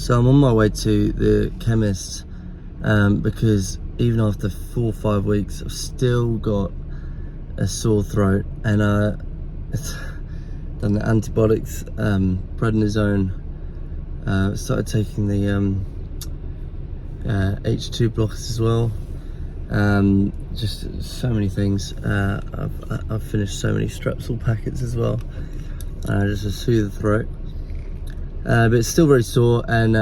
So I'm on my way to the chemist because even after 4 or 5 weeks, I've still got a sore throat, and it's done the antibiotics, prednisone, started taking the H2 blockers as well. Just so many things. I've finished so many Strepsil packets as well, just to soothe the throat. But it's still very sore, and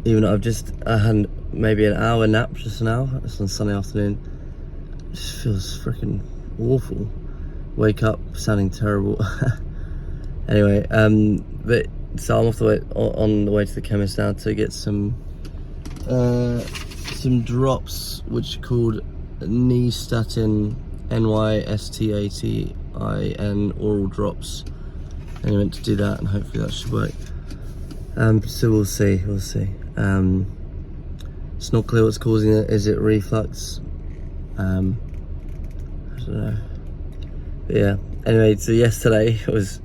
even though I had maybe an hour nap just now, it's on Sunday afternoon, it just feels freaking awful. Wake up sounding terrible. Anyway, but so I'm on the way to the chemist now to get some drops which are called nystatin, NYSTATIN oral drops. And I meant to do that, and hopefully that should work. So we'll see. It's not clear what's causing it. Is it reflux? I don't know. But yeah. Anyway, so yesterday was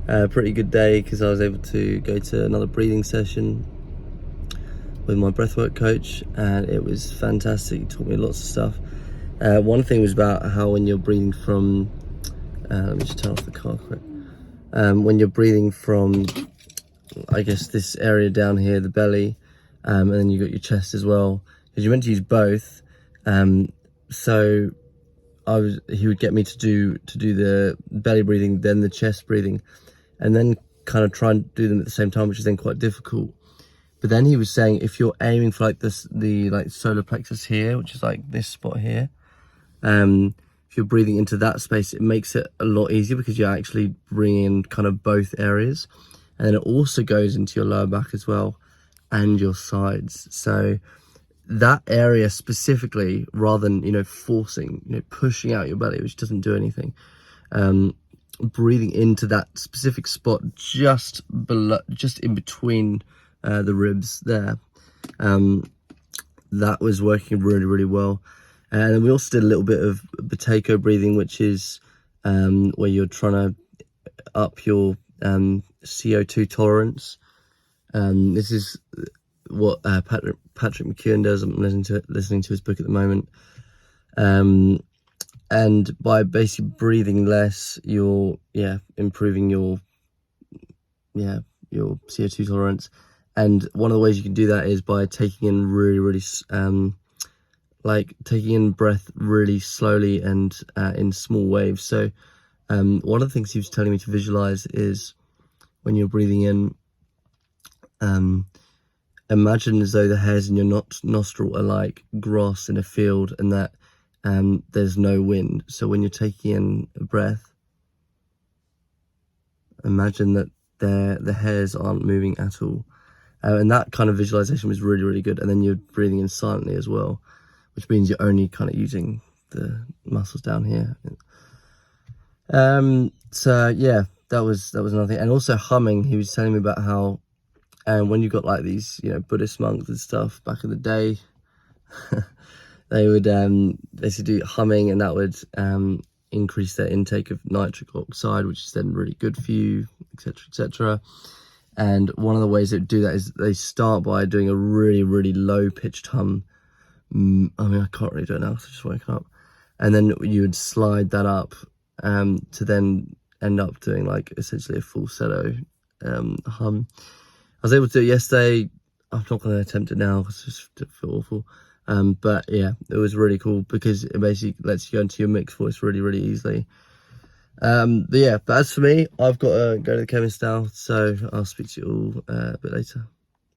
a pretty good day because I was able to go to another breathing session with my breathwork coach, and it was fantastic. He taught me lots of stuff. One thing was about how when you're breathing from, let me just turn off the car quick. When you're breathing from, I guess, this area down here, the belly, and then you got your chest as well, because you're meant to use both. So he would get me to do the belly breathing, then the chest breathing, and then kind of try and do them at the same time, which is then quite difficult. But then he was saying if you're aiming for like the solar plexus here, which is like this spot here, if you're breathing into that space, it makes it a lot easier because you're actually bringing in kind of both areas. And then it also goes into your lower back as well and your sides. So that area specifically, rather than, forcing, pushing out your belly, which doesn't do anything, breathing into that specific spot just in between the ribs there, that was working really, really well. And then we also did a little bit of Buteyko breathing, which is where you're trying to up your CO2 tolerance. This is what Patrick McKeown does. I'm listening to his book at the moment. And by basically breathing less, you're improving your CO2 tolerance. And one of the ways you can do that is by taking in really taking in breath really slowly and in small waves. So one of the things he was telling me to visualize is when you're breathing in, imagine as though the hairs in your nostril are like grass in a field, and that there's no wind. So when you're taking in a breath, imagine that the hairs aren't moving at all. And that kind of visualization was really, really good. And then you're breathing in silently as well, which means you're only kind of using the muscles down here. So yeah, that was another thing. And also humming. He was telling me about how when you got like these, Buddhist monks and stuff back in the day, they would basically do humming, and that would increase their intake of nitric oxide, which is then really good for you, etc., etc. And one of the ways they do that is they start by doing a really, really low pitched hum. I mean, I can't really do it now because I'm just waking up. And then you would slide that up to then end up doing like essentially a falsetto hum. I was able to do it yesterday. I'm not going to attempt it now because I just feel awful. But yeah, it was really cool because it basically lets you go into your mixed voice really, really easily. But yeah, but as for me, I've got to go to the chemist now, so I'll speak to you all a bit later.